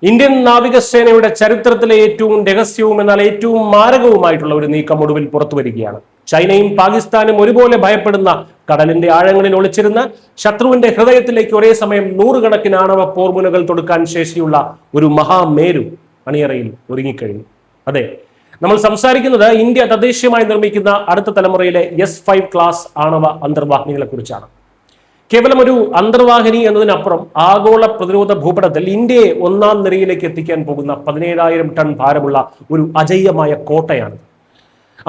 Indian നാവികസേനയുടെ ചരിത്രത്തിലെ ഏറ്റവും രഹസ്യവും എന്നാൽ ഏറ്റവും മാരകവുമായിട്ടുള്ള ഒരു നീക്കം ഒടുവിൽ പുറത്തു വരികയാണ്. ചൈനയും പാകിസ്ഥാനും ഒരുപോലെ ഭയപ്പെടുന്ന കടലിന്റെ ആഴങ്ങളിൽ ഒളിച്ചിരുന്ന ശത്രുവിന്റെ ഹൃദയത്തിലേക്ക് ഒരേ സമയം നൂറുകണക്കിന് ആണവ പോർമുനകൾ തൊടുക്കാൻ ശേഷിയുള്ള ഒരു മഹാമേരു അണിയറയിൽ ഒരുങ്ങിക്കഴിഞ്ഞു. അതെ, നമ്മൾ സംസാരിക്കുന്നത് ഇന്ത്യ തദ്ദേശീയമായി നിർമ്മിക്കുന്ന അടുത്ത തലമുറയിലെ S-5 ക്ലാസ് ആണവ അന്തർവാഹിനികളെ കുറിച്ചാണ്. കേവലം ഒരു അന്തർവാഹിനി എന്നതിനപ്പുറം ആഗോള പ്രതിരോധ ഭൂപടത്തിൽ ഇന്ത്യയെ ഒന്നാം നിരയിലേക്ക് എത്തിക്കാൻ പോകുന്ന 17,000 ടൺ ഭാരമുള്ള ഒരു അജയ്യമായ കോട്ടയാണ്.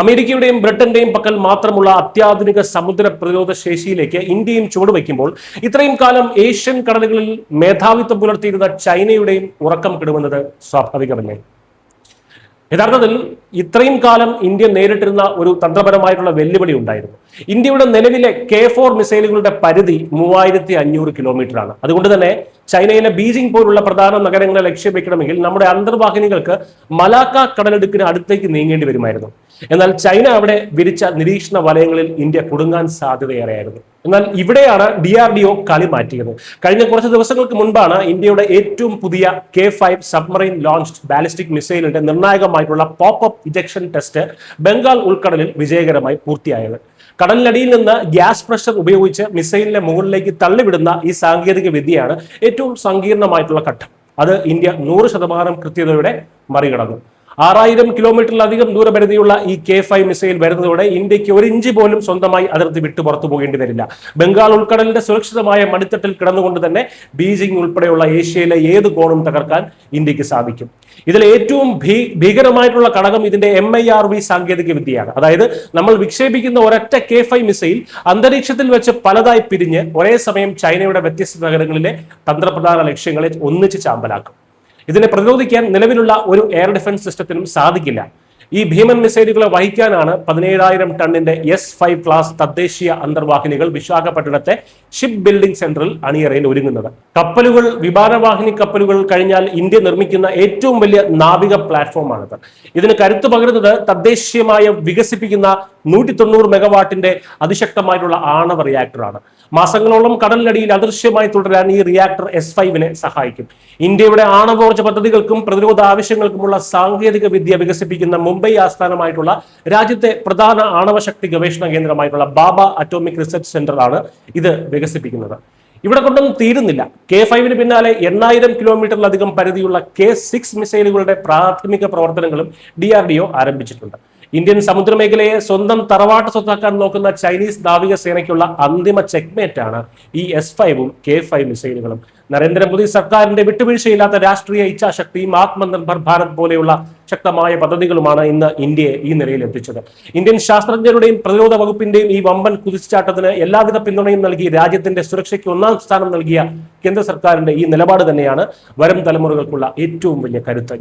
അമേരിക്കയുടെയും ബ്രിട്ടന്റെയും പക്കൽ മാത്രമുള്ള അത്യാധുനിക സമുദ്ര പ്രതിരോധ ശേഷിയിലേക്ക് ഇന്ത്യയും ചുവടുവെക്കുമ്പോൾ ഇത്രയും കാലം ഏഷ്യൻ കടലുകളിൽ മേധാവിത്വം പുലർത്തിയിരുന്ന ചൈനയുടെയും ഉറക്കം കെടുമെന്നത് സ്വാഭാവികമല്ലേ? യഥാർത്ഥത്തിൽ ഇത്രയും കാലം ഇന്ത്യ നേരിട്ടിരുന്ന ഒരു തന്ത്രപരമായിട്ടുള്ള വെല്ലുവിളി ഉണ്ടായിരുന്നു. ഇന്ത്യയുടെ നിലവിലെ K4 മിസൈലുകളുടെ പരിധി 3500 കിലോമീറ്ററാണ്. അതുകൊണ്ട് തന്നെ ചൈനയിലെ ബീജിംഗ് പോലുള്ള പ്രധാന നഗരങ്ങളെ ലക്ഷ്യം വെക്കണമെങ്കിൽ നമ്മുടെ അന്തർവാഹിനികൾക്ക് മലാക്ക കടലിടുക്കിന് അടുത്തേക്ക് നീങ്ങേണ്ടി വരുമായിരുന്നു. എന്നാൽ ചൈന അവിടെ വിരിച്ച നിരീക്ഷണ വലയങ്ങളിൽ ഇന്ത്യ കുടുങ്ങാൻ സാധ്യതയേറെയായിരുന്നു. എന്നാൽ ഇവിടെയാണ് DRDO കളി മാറ്റിയത്. കഴിഞ്ഞ കുറച്ച് ദിവസങ്ങൾക്ക് മുൻപാണ് ഇന്ത്യയുടെ ഏറ്റവും പുതിയ K5 സബ്മറൈൻ ലോഞ്ച്ഡ് ബാലിസ്റ്റിക് മിസൈലിന്റെ നിർണായകമായിട്ടുള്ള പോപ്പ്-അപ്പ് ഇജക്ഷൻ ടെസ്റ്റ് ബംഗാൾ ഉൾക്കടലിൽ വിജയകരമായി പൂർത്തിയായത്. കടലിനടിയിൽ നിന്ന് ഗ്യാസ് പ്രഷർ ഉപയോഗിച്ച് മിസൈലിനെ മുകളിലേക്ക് തള്ളിവിടുന്ന ഈ സാങ്കേതിക വിദ്യയാണ് ഏറ്റവും സങ്കീർണമായിട്ടുള്ള ഘട്ടം. അത് ഇന്ത്യ 100% കൃത്യതയോടെ മറികടന്നു. 6000 കിലോമീറ്ററിലധികം ദൂരപരിധിയുള്ള ഈ K5 മിസൈൽ വരുന്നതോടെ ഇന്ത്യക്ക് 1 ഇഞ്ച് പോലും സ്വന്തമായി അതിർത്തി വിട്ടു പുറത്തു പോകേണ്ടി വരില്ല. ബംഗാൾ ഉൾക്കടലിന്റെ സുരക്ഷിതമായ മടിത്തട്ടിൽ കിടന്നുകൊണ്ട് തന്നെ ബീജിംഗ് ഉൾപ്പെടെയുള്ള ഏഷ്യയിലെ ഏത് കോണും തകർക്കാൻ ഇന്ത്യക്ക് സാധിക്കും. ഇതിൽ ഏറ്റവും ഭീകരമായിട്ടുള്ള ഘടകം ഇതിന്റെ MIRV സാങ്കേതിക വിദ്യയാണ്. അതായത് നമ്മൾ വിക്ഷേപിക്കുന്ന ഒരൊറ്റ K5 മിസൈൽ അന്തരീക്ഷത്തിൽ വെച്ച് പലതായി പിരിഞ്ഞ് ഒരേ സമയം ചൈനയുടെ വ്യത്യസ്ത നഗരങ്ങളിലെ തന്ത്രപ്രധാന ലക്ഷ്യങ്ങളെ ഒന്നിച്ച് ചാമ്പലാക്കും. ഇതിനെ പ്രതിരോധിക്കാൻ നിലവിലുള്ള ഒരു എയർ ഡിഫൻസ് സിസ്റ്റത്തിനും സാധിക്കില്ല. ഈ ഭീമൻ മിസൈലുകളെ വഹിക്കാനാണ് 17,000 ടണ്ണിന്റെ S-5 ക്ലാസ് തദ്ദേശീയ അന്തർവാഹിനികൾ വിശാഖപട്ടണത്തെ ഷിപ്പ് ബിൽഡിംഗ് സെന്ററിൽ അണിയറയിൽ ഒരുങ്ങുന്നത്. കപ്പലുകൾ, വിമാനവാഹിനി കപ്പലുകൾ കഴിഞ്ഞാൽ ഇന്ത്യ നിർമ്മിക്കുന്ന ഏറ്റവും വലിയ നാവിക പ്ലാറ്റ്ഫോമാണിത്. ഇതിന് കരുത്തു പകരുന്നത് തദ്ദേശീയമായി വികസിപ്പിക്കുന്ന 190 മെഗാവാട്ടിന്റെ അതിശക്തമായിട്ടുള്ള ആണവ റിയാക്ടറാണ്. മാസങ്ങളോളം കടലിനടിയിൽ അദൃശ്യമായി തുടരാൻ ഈ റിയാക്ടർ S-5നെ സഹായിക്കും. ഇന്ത്യയുടെ ആണവോർജ്ജ പദ്ധതികൾക്കും പ്രതിരോധ ആവശ്യങ്ങൾക്കുമുള്ള സാങ്കേതിക വിദ്യ വികസിപ്പിക്കുന്ന മുംബൈ ആസ്ഥാനമായിട്ടുള്ള രാജ്യത്തെ പ്രധാന ആണവശക്തി ഗവേഷണ കേന്ദ്രമായിട്ടുള്ള ബാബ അറ്റോമിക് റിസർച്ച് സെന്റർ ആണ് ഇത് വികസിപ്പിക്കുന്നത്. ഇവിടെ കൊണ്ടൊന്നും തീരുന്നില്ല. K5ന് പിന്നാലെ 8,000 കിലോമീറ്ററിലധികം പരിധിയുള്ള K6 മിസൈലുകളുടെ പ്രാഥമിക പ്രവർത്തനങ്ങളും DRDO ആരംഭിച്ചിട്ടുണ്ട്. ഇന്ത്യൻ സമുദ്രമേഖലയെ സ്വന്തം തറവാട്ട് സ്വത്താക്കാൻ നോക്കുന്ന ചൈനീസ് നാവികസേനയ്ക്കുള്ള അന്തിമ ചെക്ക്മേറ്റാണ് ഈ S-5ഉം K5 മിസൈലുകളും. നരേന്ദ്രമോദി സർക്കാരിന്റെ വിട്ടുവീഴ്ചയില്ലാത്ത രാഷ്ട്രീയ ഇച്ഛാശക്തിയും ആത്മനിർഭർ ഭാരത് പോലെയുള്ള ശക്തമായ പദ്ധതികളുമാണ് ഇന്ന് ഇന്ത്യയെ ഈ നിലയിൽ എത്തിച്ചത്. ഇന്ത്യൻ ശാസ്ത്രജ്ഞരുടെയും പ്രതിരോധ വകുപ്പിന്റെയും ഈ വമ്പൻ കുതിച്ചുചാട്ടത്തിന് എല്ലാവിധ പിന്തുണയും നൽകി രാജ്യത്തിന്റെ സുരക്ഷയ്ക്ക് 1ാം സ്ഥാനം നൽകിയ കേന്ദ്ര സർക്കാരിന്റെ ഈ നിലപാട് തന്നെയാണ് വരും തലമുറകൾക്കുള്ള ഏറ്റവും വലിയ കരുത്ത്.